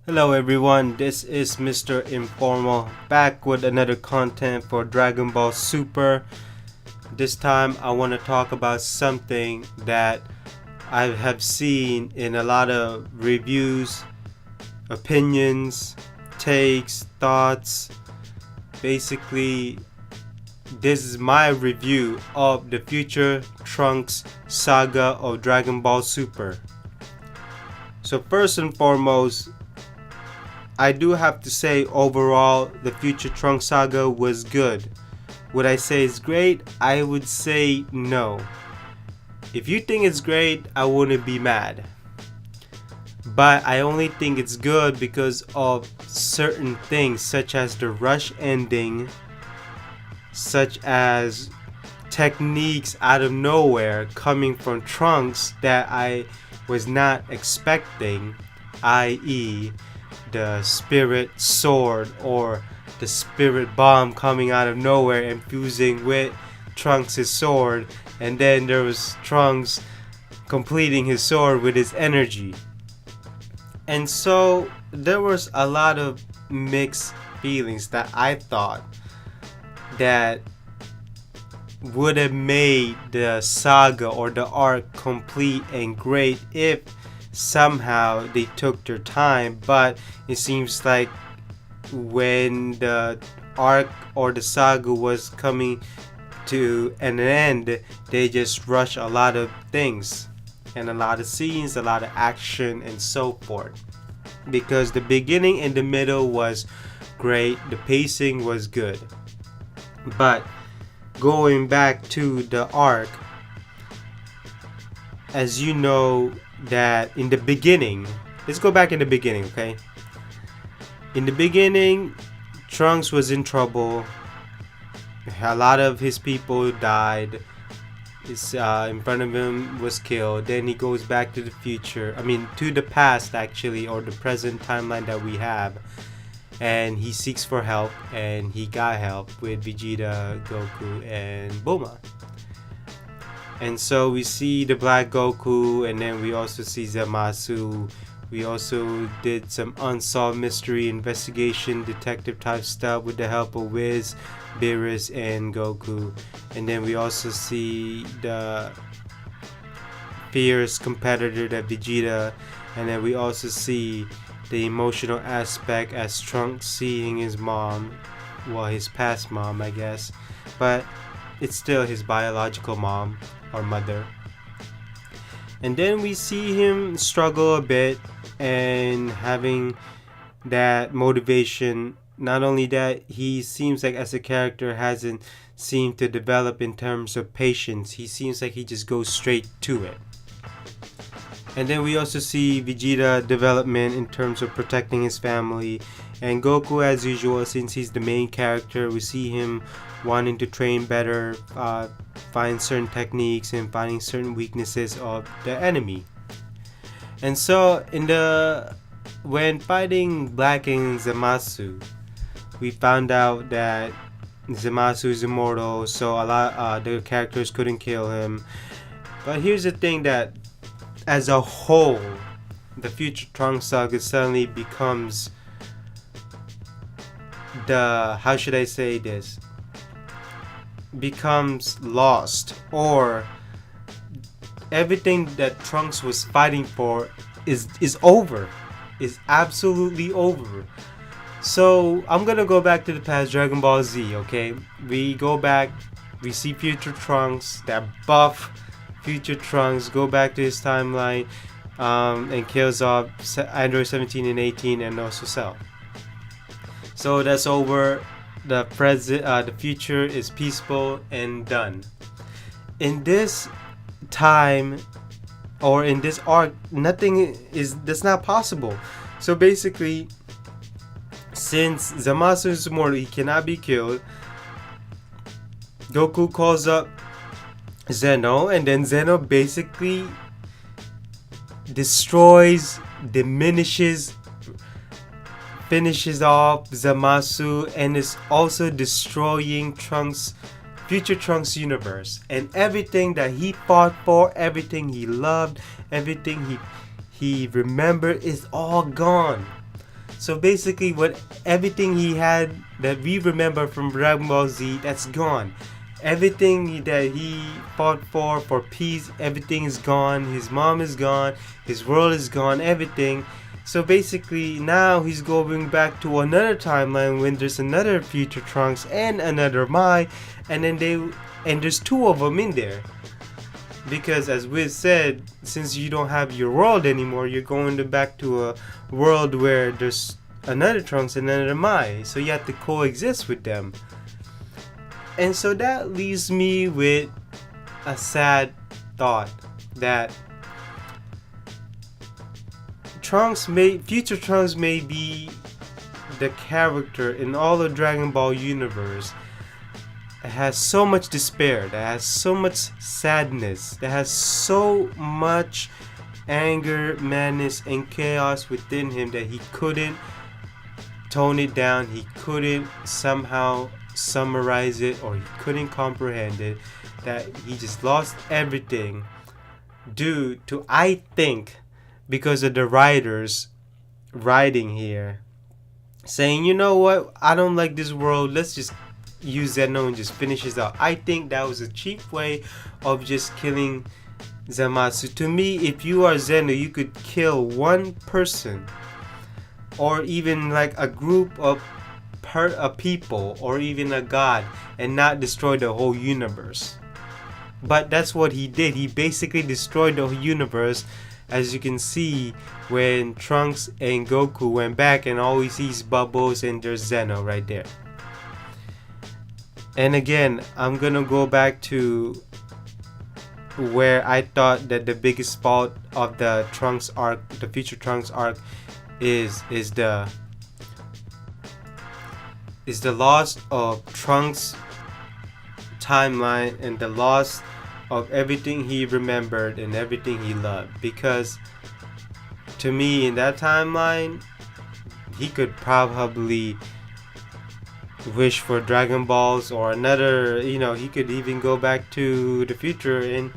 Hello everyone, this is Mr. Informal back with another content for Dragon Ball Super. This time I want to talk about something that I have seen in a lot of reviews, opinions, takes, thoughts. Basically, this is my review of the Future Trunks Saga of Dragon Ball Super. So first and foremost, I do have to say overall the Future Trunk Saga was good. Would I say it's great? I would say no. If you think it's great, I wouldn't be mad. But I only think it's good because of certain things such as the rush ending, such as techniques out of nowhere coming from Trunks that I was not expecting, i.e. the spirit sword or the spirit bomb coming out of nowhere and fusing with Trunks' sword, and then there was Trunks completing his sword with his energy. And so there was a lot of mixed feelings that I thought that would have made the saga or the arc complete and great if somehow they took their time, but it seems like when the arc or the saga was coming to an end, they just rushed a lot of things and a lot of scenes, a lot of action and so forth, because the beginning and the middle was great, the pacing was good. But going back to the arc, as you know, that in the beginning, let's go back in the beginning, okay? In the beginning, Trunks was in trouble. A lot of his people died. In front of him was killed. Then he goes back to the future. To the past actually, or the present timeline that we have. And he seeks for help, and he got help with Vegeta, Goku, and Bulma. And so we see the Black Goku, and then we also see Zamasu. We also did some unsolved mystery investigation detective type stuff with the help of Wiz, Beerus, and Goku. And then we also see the fierce competitor that Vegeta. And then we also see the emotional aspect as Trunks seeing his mom, well, his past mom, I guess, but it's still his biological mom or mother. And then we see him struggle a bit and having that motivation. Not only that, he seems like as a character hasn't seemed to develop in terms of patience. He seems like he just goes straight to it. And then we also see Vegeta development in terms of protecting his family. And Goku, as usual, since he's the main character, we see him wanting to train better, find certain techniques, and finding certain weaknesses of the enemy. And so, when fighting Black and Zamasu, we found out that Zamasu is immortal, so a lot the characters couldn't kill him. But here's the thing, that as a whole, the Future Trunk Saga suddenly becomes how should I say this? Becomes lost, or everything that Trunks was fighting for is over. Is absolutely over. So I'm gonna go back to the past, Dragon Ball Z, okay? We go back, we see Future Trunks, that buff Future Trunks, go back to his timeline, and kills off Android 17 and 18 and also Cell. So that's over. The future is peaceful and done. In this time, or in this arc, that's not possible. So basically, since Zamasu is immortal, he cannot be killed. Goku calls up Zeno, and then Zeno basically destroys, diminishes, finishes off Zamasu, and is also destroying Future Trunks universe, and everything that he fought for, everything he loved, everything he remembered is all gone. So basically, what everything he had that we remember from Dragon Ball Z, that's gone. Everything that he fought for peace, everything is gone. His mom is gone. His world is gone. Everything. So basically, now he's going back to another timeline when there's another Future Trunks and another Mai, and there's two of them in there. Because as Wiz said, since you don't have your world anymore, you're going back to a world where there's another Trunks and another Mai, so you have to coexist with them. And so that leaves me with a sad thought that Future Trunks may be the character in all the Dragon Ball universe that has so much despair, that has so much sadness, that has so much anger, madness, and chaos within him that he couldn't tone it down, he couldn't somehow summarize it, or he couldn't comprehend it, that he just lost everything due to, I think, because of the writers writing here saying, you know what, I don't like this world, let's just use Zeno and just finish it out. I think that was a cheap way of just killing Zamasu. To me, if you are Zeno, you could kill one person, or even like a group of people, or even a god, and not destroy the whole universe. But that's what he did. He basically destroyed the whole universe. As you can see, when Trunks and Goku went back, and all we see is bubbles, and there's Zeno right there. And again, I'm gonna go back to where I thought that the biggest fault of the Trunks arc, the Future Trunks arc, is the loss of Trunks' timeline and the loss of everything he remembered and everything he loved. Because to me, in that timeline, he could probably wish for Dragon Balls or another, he could even go back to the future and,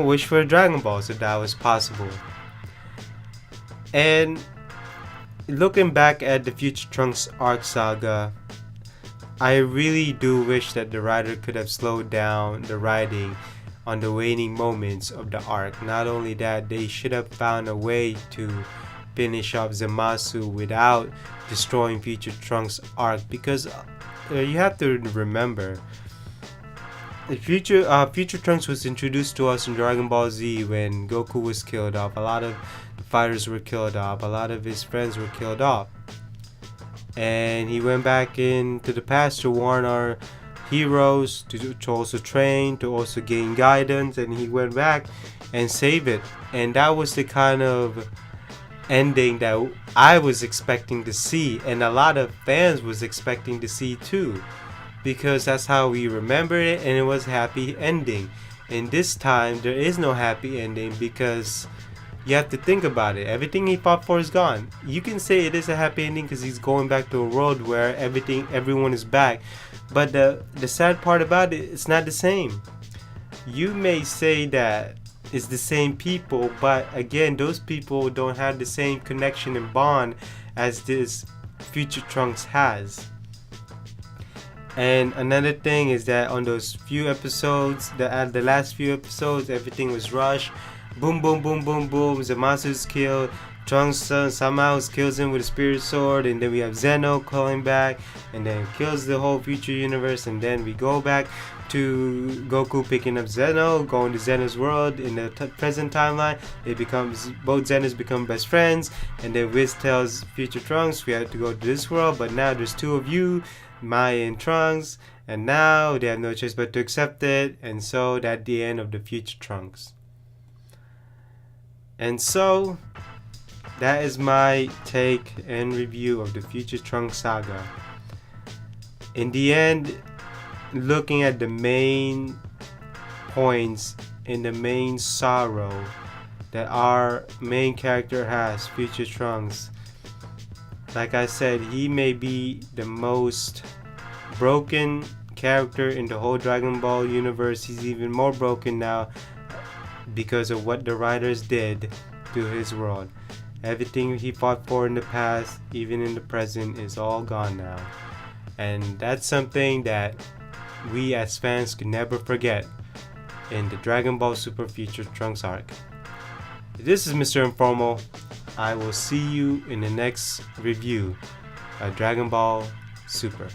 wish for Dragon Balls if that was possible. And looking back at the Future Trunks arc saga, I really do wish that the writer could have slowed down the writing on the waning moments of the arc. Not only that, they should have found a way to finish off Zamasu without destroying Future Trunks arc, because you have to remember, the Future Trunks was introduced to us in Dragon Ball Z when Goku was killed off. A lot of the fighters were killed off. A lot of his friends were killed off. And he went back into the past to warn our heroes, to also train, to also gain guidance, and he went back and saved it. And that was the kind of ending that I was expecting to see, and a lot of fans was expecting to see too, because that's how we remember it, and it was a happy ending. And this time there is no happy ending, because you have to think about it. Everything he fought for is gone. You can say it is a happy ending because he's going back to a world where everyone is back, but the sad part about it, it's not the same. You may say that it's the same people, but again, those people don't have the same connection and bond as this Future Trunks has. And another thing is that on those few episodes, the last few episodes, everything was rushed. Boom, boom, boom, boom, boom. Zamasu's killed. Trunks somehow kills him with a spirit sword, and then we have Zeno calling back, and then kills the whole future universe, and then we go back to Goku picking up Zeno, going to Zeno's world. In the present timeline, both Zenos become best friends, and then Wiz tells Future Trunks, we have to go to this world, but now there's two of you, Mai and Trunks, and now they have no choice but to accept it, and so that's the end of the Future Trunks. And so that is my take and review of the Future Trunk Saga. In the end, looking at the main points and the main sorrow that our main character has, Future Trunks, like I said, he may be the most broken character in the whole Dragon Ball universe. He's even more broken now because of what the writers did to his world. Everything he fought for in the past, even in the present, is all gone now. And that's something that we as fans can never forget in the Dragon Ball Super Future Trunks arc. This is Mr. Informal. I will see you in the next review of Dragon Ball Super.